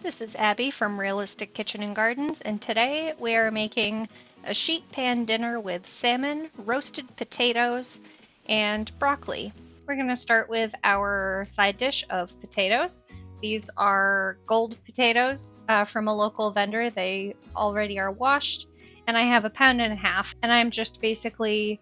This is Abby from Realistic Kitchen and Gardens, and today we are making a sheet pan dinner with salmon, roasted potatoes, and broccoli. We're going to start with our side dish of potatoes. These are gold potatoes from a local vendor. They already are washed, and I have 1.5 pounds, and I'm just basically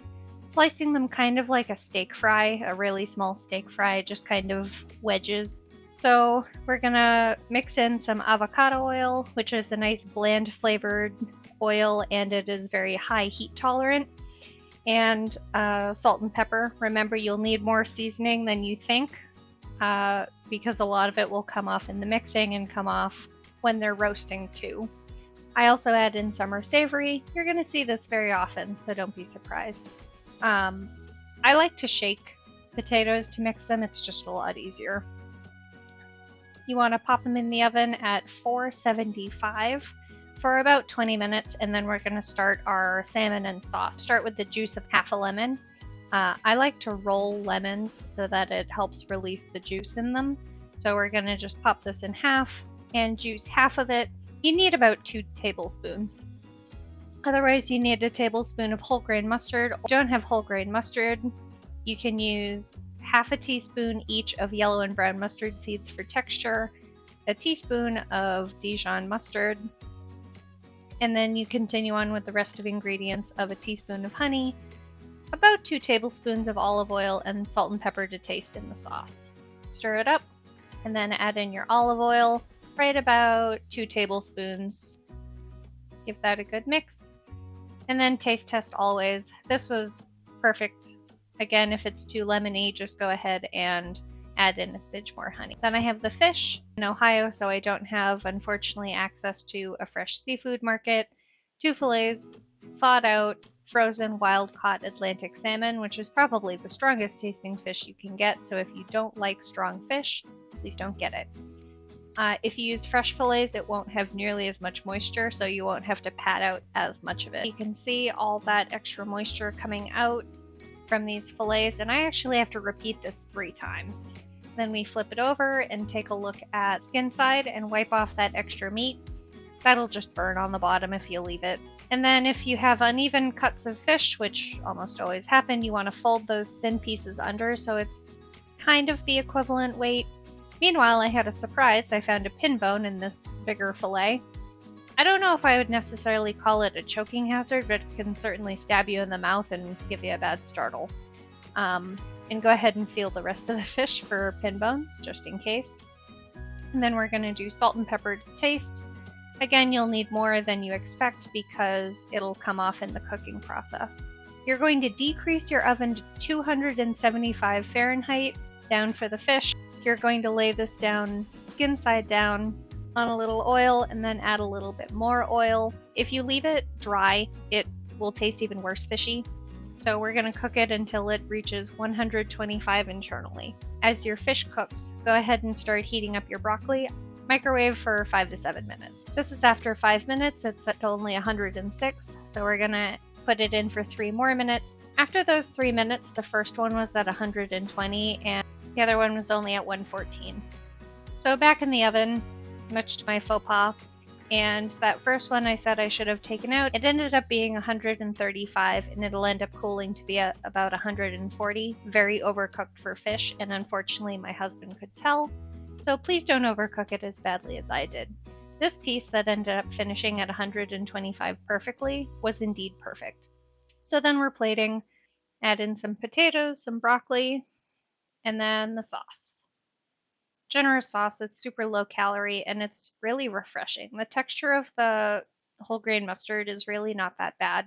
slicing them kind of like a steak fry, a really small steak fry, just kind of wedges. So we're gonna mix in some avocado oil, which is a nice bland flavored oil and it is very high heat tolerant, and salt and pepper. Remember, you'll need more seasoning than you think because a lot of it will come off in the mixing and come off when they're roasting too. I also add in summer savory. You're gonna see this very often, so don't be surprised. I like to shake potatoes to mix them, it's just a lot easier. You want to pop them in the oven at 475 for about 20 minutes, and then we're going to start our salmon and sauce. Start with the juice of half a lemon. I like to roll lemons so that it helps release the juice in them. So we're going to just pop this in half and juice half of it. You need about 2 tablespoons. Otherwise, you need a tablespoon of whole grain mustard. If you don't have whole grain mustard, you can use half a teaspoon each of yellow and brown mustard seeds for texture, a teaspoon of Dijon mustard, and then you continue on with the rest of ingredients of a teaspoon of honey, about 2 tablespoons of olive oil, and salt and pepper to taste in the sauce. Stir it up, and then add in your olive oil, right about 2 tablespoons. Give that a good mix, and then taste test always. This was perfect. Again, if it's too lemony, just go ahead and add in a smidge more honey. Then I have the fish in Ohio, so I don't have, unfortunately, access to a fresh seafood market. 2 fillets, thawed out, frozen, wild-caught Atlantic salmon, which is probably the strongest tasting fish you can get, so if you don't like strong fish, please don't get it. If you use fresh fillets, it won't have nearly as much moisture, so you won't have to pat out as much of it. You can see all that extra moisture coming out from these fillets, and I actually have to repeat this 3 times. Then we flip it over and take a look at skin side and wipe off that extra meat. That'll just burn on the bottom if you leave it. And then if you have uneven cuts of fish, which almost always happen, you want to fold those thin pieces under so it's kind of the equivalent weight. Meanwhile, I had a surprise. I found a pin bone in this bigger fillet. I don't know if I would necessarily call it a choking hazard, but it can certainly stab you in the mouth and give you a bad startle. And go ahead and feel the rest of the fish for pin bones, just in case. And then we're going to do salt and pepper to taste. Again, you'll need more than you expect because it'll come off in the cooking process. You're going to decrease your oven to 275 Fahrenheit down for the fish. You're going to lay this down skin side down on a little oil and then add a little bit more oil. If you leave it dry, it will taste even worse fishy. So we're going to cook it until it reaches 125 internally. As your fish cooks, go ahead and start heating up your broccoli. Microwave for 5 to 7 minutes. This is after 5 minutes, it's at only 106, so we're going to put it in for 3 more minutes. After those 3 minutes, the first one was at 120 and the other one was only at 114. So back in the oven, much to my faux pas, and that first one I said I should have taken out, it ended up being 135 and it'll end up cooling to be at about 140. Very overcooked for fish, and unfortunately my husband could tell, so please don't overcook it as badly as I did. This piece that ended up finishing at 125 perfectly was indeed perfect. So then we're plating, add in some potatoes, some broccoli, and then the sauce. Generous sauce, it's super low calorie and it's really refreshing. The texture of the whole grain mustard is really not that bad.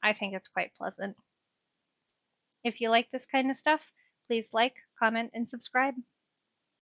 I think it's quite pleasant. If you like this kind of stuff, please like, comment, and subscribe.